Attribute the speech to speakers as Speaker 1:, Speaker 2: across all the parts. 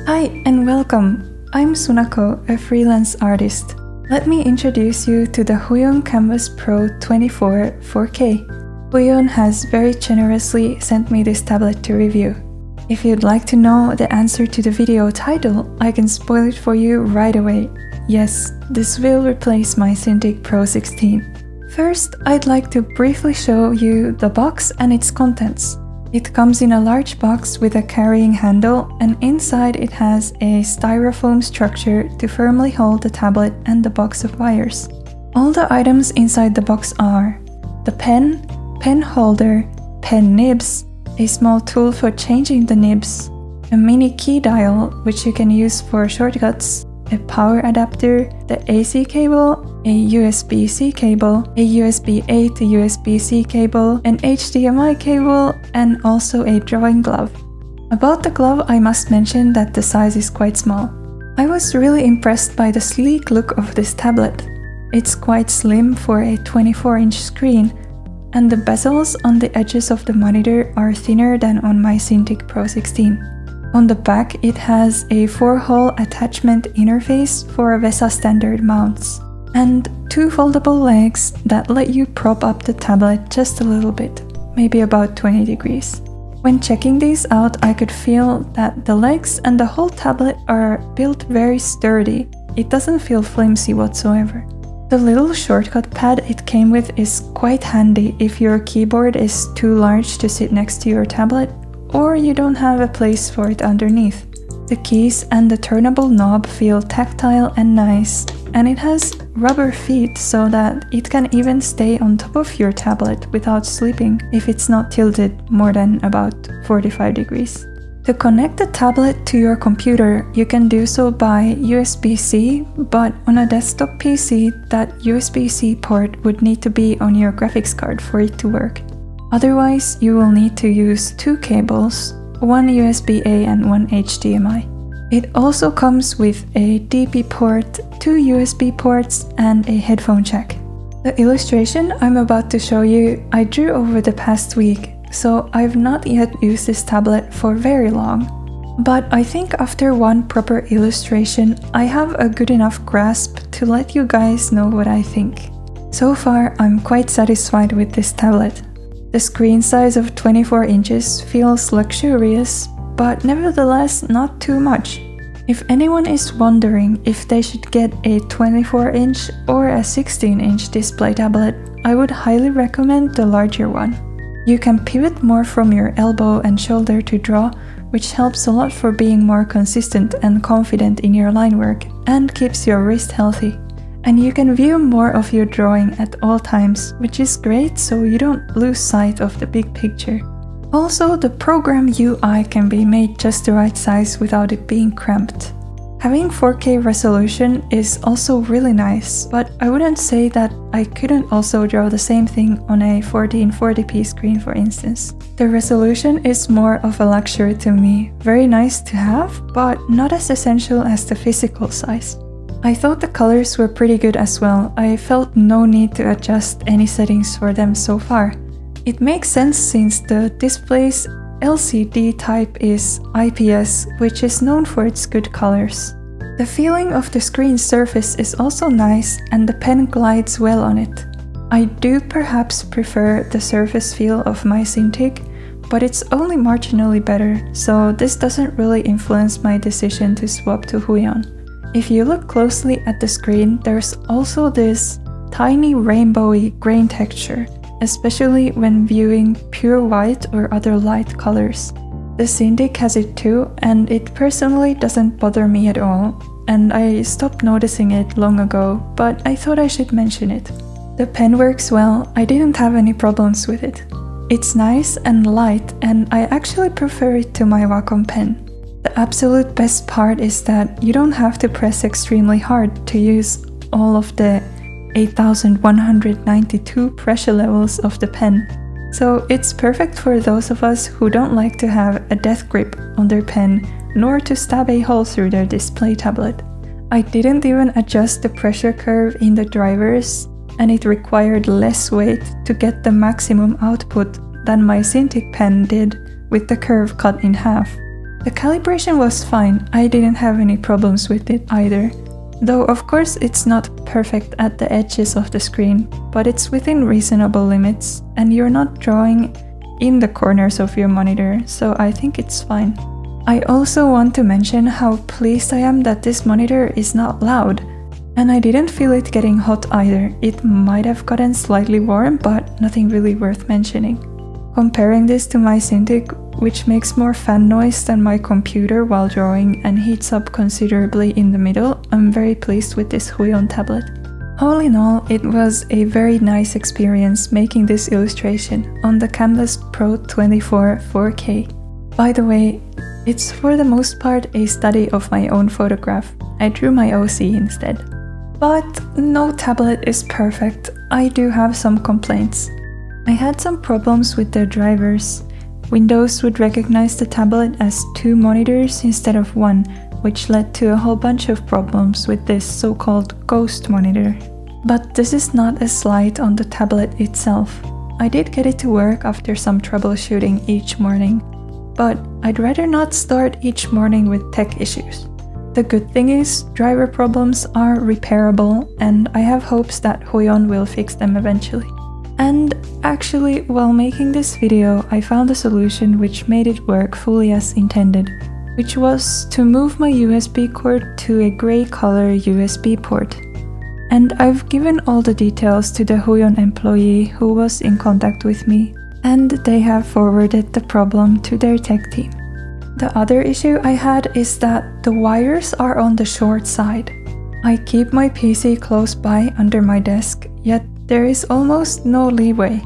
Speaker 1: Hi and welcome! I'm Sunako, a freelance artist. Let me introduce you to the Huion Kamvas Pro 24 4K. Huion has very generously sent me this tablet to review. If you'd like to know the answer to the video title, I can spoil it for you right away. Yes, this will replace my Cintiq Pro 16. First, I'd like to briefly show you the box and its contents. It comes in a large box with a carrying handle, and inside it has a styrofoam structure to firmly hold the tablet and the box of wires. All the items inside the box are the pen, pen holder, pen nibs, a small tool for changing the nibs, a mini key dial which you can use for shortcuts, a power adapter, the AC cable, a USB-C cable, a USB-A to USB-C cable, an HDMI cable, and also a drawing glove. About the glove, I must mention that the size is quite small. I was really impressed by the sleek look of this tablet. It's quite slim for a 24-inch screen, and the bezels on the edges of the monitor are thinner than on my Cintiq Pro 16. On the back, it has a 4-hole attachment interface for VESA standard mounts, and 2 foldable legs that let you prop up the tablet just a little bit, maybe about 20 degrees. When checking these out, I could feel that the legs and the whole tablet are built very sturdy. It doesn't feel flimsy whatsoever. The little shortcut pad it came with is quite handy if your keyboard is too large to sit next to your tablet, or you don't have a place for it underneath. The keys and the turnable knob feel tactile and nice, and it has rubber feet so that it can even stay on top of your tablet without slipping if it's not tilted more than about 45 degrees. To connect the tablet to your computer, you can do so by USB-C, but on a desktop PC, that USB-C port would need to be on your graphics card for it to work. Otherwise, you will need to use 2 cables, one USB-A and one HDMI. It also comes with a DP port, 2 USB ports, and a headphone jack. The illustration I'm about to show you I drew over the past week, so I've not yet used this tablet for very long. But I think after one proper illustration, I have a good enough grasp to let you guys know what I think. So far, I'm quite satisfied with this tablet. The screen size of 24 inches feels luxurious, but nevertheless not too much. If anyone is wondering if they should get a 24-inch or a 16-inch display tablet, I would highly recommend the larger one. You can pivot more from your elbow and shoulder to draw, which helps a lot for being more consistent and confident in your line work and keeps your wrist healthy. And you can view more of your drawing at all times, which is great so you don't lose sight of the big picture. Also, the program UI can be made just the right size without it being cramped. Having 4K resolution is also really nice, but I wouldn't say that I couldn't also draw the same thing on a 1440p screen, for instance. The resolution is more of a luxury to me, very nice to have, but not as essential as the physical size. I thought the colors were pretty good as well. I felt no need to adjust any settings for them so far. It makes sense since the display's LCD type is IPS, which is known for its good colors. The feeling of the screen surface is also nice, and the pen glides well on it. I do perhaps prefer the surface feel of my Cintiq, but it's only marginally better, so this doesn't really influence my decision to swap to Huion. If you look closely at the screen, there's also this tiny rainbowy grain texture, especially when viewing pure white or other light colors. The Cintiq has it too, and it personally doesn't bother me at all, and I stopped noticing it long ago, but I thought I should mention it. The pen works well, I didn't have any problems with it. It's nice and light, and I actually prefer it to my Wacom pen. The absolute best part is that you don't have to press extremely hard to use all of the 8,192 pressure levels of the pen. So it's perfect for those of us who don't like to have a death grip on their pen, nor to stab a hole through their display tablet. I didn't even adjust the pressure curve in the drivers, and it required less weight to get the maximum output than my Cintiq pen did with the curve cut in half. The calibration was fine, I didn't have any problems with it either. Though of course it's not perfect at the edges of the screen, but it's within reasonable limits, and you're not drawing in the corners of your monitor, so I think it's fine. I also want to mention how pleased I am that this monitor is not loud, and I didn't feel it getting hot either. It might have gotten slightly warm, but nothing really worth mentioning. Comparing this to my Cintiq, which makes more fan noise than my computer while drawing and heats up considerably in the middle, I'm very pleased with this Huion tablet. All in all, it was a very nice experience making this illustration on the Kamvas Pro 24 4K. By the way, it's for the most part a study of my own photograph. I drew my OC instead. But no tablet is perfect. I do have some complaints. I had some problems with the drivers. Windows would recognize the tablet as 2 monitors instead of 1, which led to a whole bunch of problems with this so-called ghost monitor. But this is not a slight on the tablet itself. I did get it to work after some troubleshooting each morning, but I'd rather not start each morning with tech issues. The good thing is, driver problems are repairable, and I have hopes that Huion will fix them eventually. And actually, while making this video, I found a solution which made it work fully as intended, which was to move my USB cord to a grey color USB port. And I've given all the details to the Huion employee who was in contact with me, and they have forwarded the problem to their tech team. The other issue I had is that the wires are on the short side. I keep my PC close by under my desk, yet there is almost no leeway.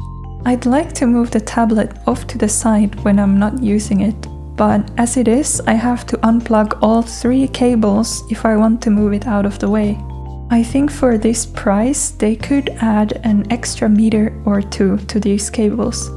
Speaker 1: I'd like to move the tablet off to the side when I'm not using it, but as it is, I have to unplug all 3 cables if I want to move it out of the way. I think for this price, they could add an extra meter or 2 to these cables.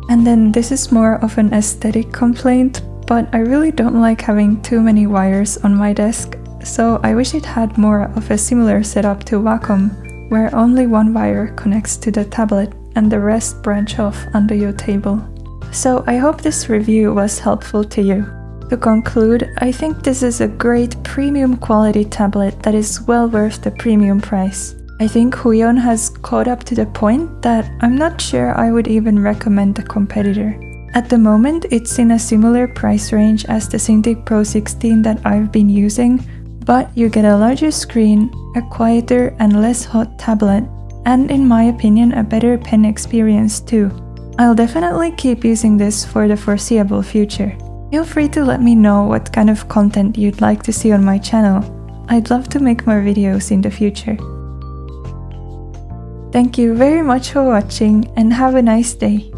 Speaker 1: And then this is more of an aesthetic complaint, but I really don't like having too many wires on my desk, so I wish it had more of a similar setup to Wacom, where only 1 wire connects to the tablet and the rest branch off under your table. So I hope this review was helpful to you. To conclude, I think this is a great premium quality tablet that is well worth the premium price. I think Huion has caught up to the point that I'm not sure I would even recommend a competitor. At the moment, it's in a similar price range as the Cintiq Pro 16 that I've been using, but you get a larger screen, a quieter and less hot tablet, and in my opinion a better pen experience too. I'll definitely keep using this for the foreseeable future. Feel free to let me know what kind of content you'd like to see on my channel. I'd love to make more videos in the future. Thank you very much for watching and have a nice day.